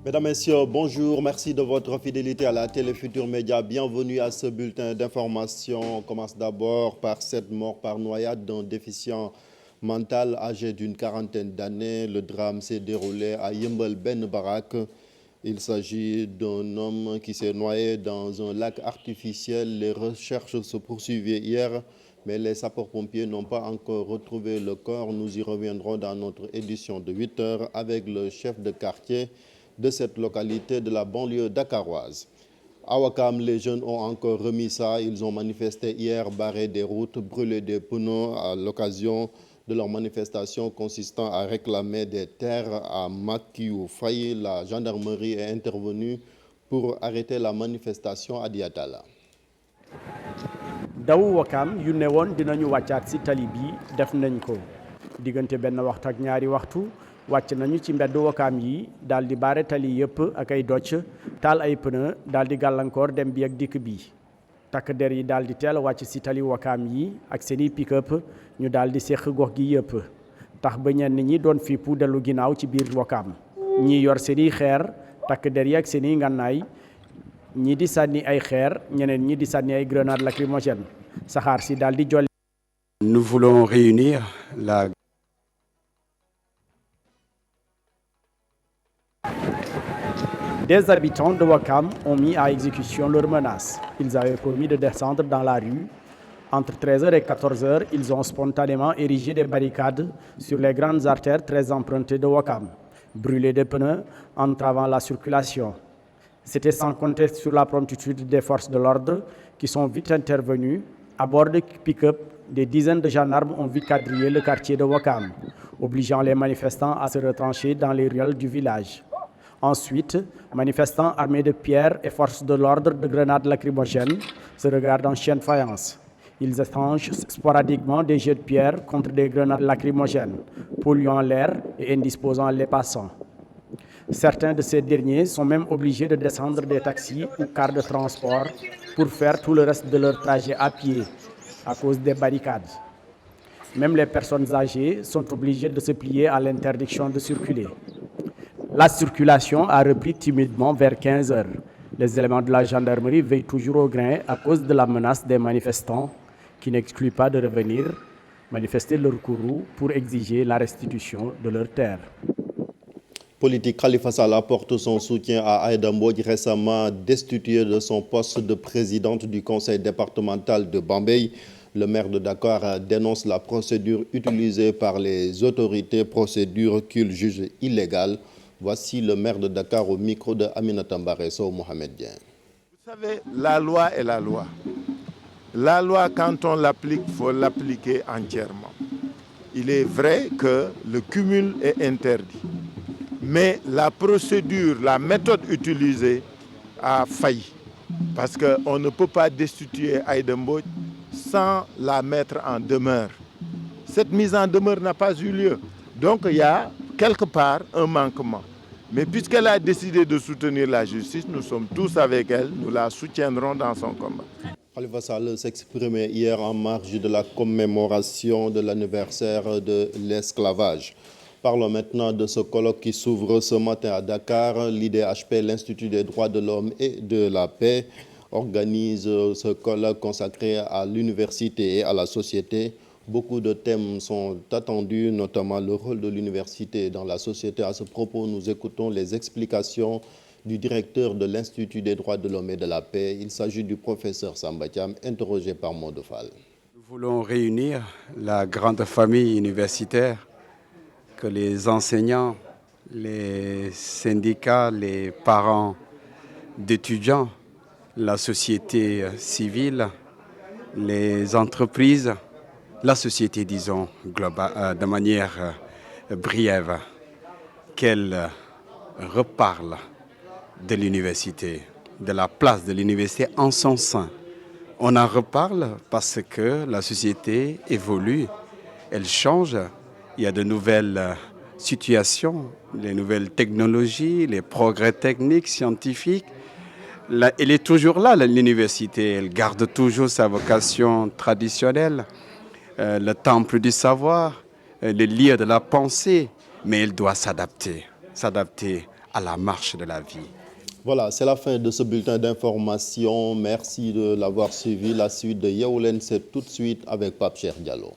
Mesdames, Messieurs, bonjour. Merci de votre fidélité à la télé Futur Média. Bienvenue à ce bulletin d'information. On commence d'abord par cette mort par noyade d'un déficient mental âgé d'une quarantaine d'années. Le drame s'est déroulé à Yeumbeul Ben Barak. Il s'agit d'un homme qui s'est noyé dans un lac artificiel. Les recherches se poursuivaient hier, mais les sapeurs-pompiers n'ont pas encore retrouvé le corps. Nous y reviendrons dans notre édition de 8 heures avec le chef de quartier de cette localité de la banlieue dakaroise. À Ouakam, les jeunes ont encore remis ça. Ils ont manifesté hier, barré des routes, brûlé des pneus à l'occasion de leur manifestation consistant à réclamer des terres à Makiou Faye. La gendarmerie est intervenue pour arrêter la manifestation à Diatala. daw Ouakam yu ne woon dinañu wàccaat ci tali bi def nañ ko diggante benn waxtu ak ñaari waxtu wàcc nañu ci mbedd Ouakam yi daal di baare tali yëpp ak ay docc taal ay pneu daal di gàllankoor dem bi ak dikk bi takk der yi daal di teel wàcc ci tali Ouakam yi ak seeni pick-up ñu daal di séq gox gi yëpp tax ba ñenn ñi doon fippu dellu ginnaaw ci biir Ouakam ñi yor seeni xeer takk der yi ak seeni ngànnaay ñi di sànni ay xeer ñeneen ñi di sànni ay grenades lacrymogènes saxaar si daal di jolli. Nous voulons réunir la Des habitants de Ouakam ont mis à exécution leurs menaces. Ils avaient promis de descendre dans la rue. Entre 13h et 14h, ils ont spontanément érigé des barricades sur les grandes artères très empruntées de Ouakam, brûlé des pneus, entravant la circulation. C'était sans compter sur la promptitude des forces de l'ordre qui sont vite intervenues. À bord de pick-up, des dizaines de gendarmes ont vite quadrillé le quartier de Ouakam, obligeant les manifestants à se retrancher dans les ruelles du village. Ensuite, manifestants armés de pierres et forces de l'ordre de grenades lacrymogènes se regardent en chien de faïence. Ils échangent sporadiquement des jets de pierre contre des grenades lacrymogènes, polluant l'air et indisposant les passants. Certains de ces derniers sont même obligés de descendre des taxis ou cars de transport pour faire tout le reste de leur trajet à pied à cause des barricades. Même les personnes âgées sont obligées de se plier à l'interdiction de circuler. La circulation a repris timidement vers 15h. Les éléments de la gendarmerie veillent toujours au grain à cause de la menace des manifestants qui n'excluent pas de revenir manifester leur courroux pour exiger la restitution de leurs terres. Politique, Khalifa Sall apporte son soutien à Aïda Mbodj, récemment destituée de son poste de présidente du conseil départemental de Bambey. Le maire de Dakar dénonce la procédure utilisée par les autorités, procédure qu'il juge illégale. Voici le maire de Dakar au micro de Aminata Mbaresso Mohamed Dien. Vous savez, la loi est la loi. La loi, quand on l'applique, il faut l'appliquer entièrement. Il est vrai que le cumul est interdit. Mais la procédure, la méthode utilisée a failli. Parce qu'on ne peut pas destituer Aïda Mbodj sans la mettre en demeure. Cette mise en demeure n'a pas eu lieu. Donc il y a quelque part un manquement. Mais puisqu'elle a décidé de soutenir la justice, nous sommes tous avec elle, nous la soutiendrons dans son combat. Khalifa Sall s'exprimait hier en marge de la commémoration de l'anniversaire de l'esclavage. Parlons maintenant de ce colloque qui s'ouvre ce matin à Dakar. L'IDHP, l'Institut des droits de l'homme et de la paix, organise ce colloque consacré à l'université et à la société. Beaucoup de thèmes sont attendus, notamment le rôle de l'université dans la société. À ce propos, nous écoutons les explications du directeur de l'Institut des droits de l'homme et de la paix. Il s'agit du professeur Samba Thiam, interrogé par Modofal. Nous voulons réunir la grande famille universitaire que les enseignants, les syndicats, les parents d'étudiants, la société civile, les entreprises, la société, disons, globale, de manière brève, qu'elle reparle de l'université, de la place de l'université en son sein. On en reparle parce que la société évolue, elle change. Il y a de nouvelles situations, les nouvelles technologies, les progrès techniques, scientifiques. Elle est toujours là, l'université. Elle garde toujours sa vocation traditionnelle, le temple du savoir, le lieu de la pensée. Mais elle doit s'adapter à la marche de la vie. Voilà, c'est la fin de ce bulletin d'information. Merci de l'avoir suivi. La suite de Yeewu Leen, c'est tout de suite avec Pape Cheikh Diallo.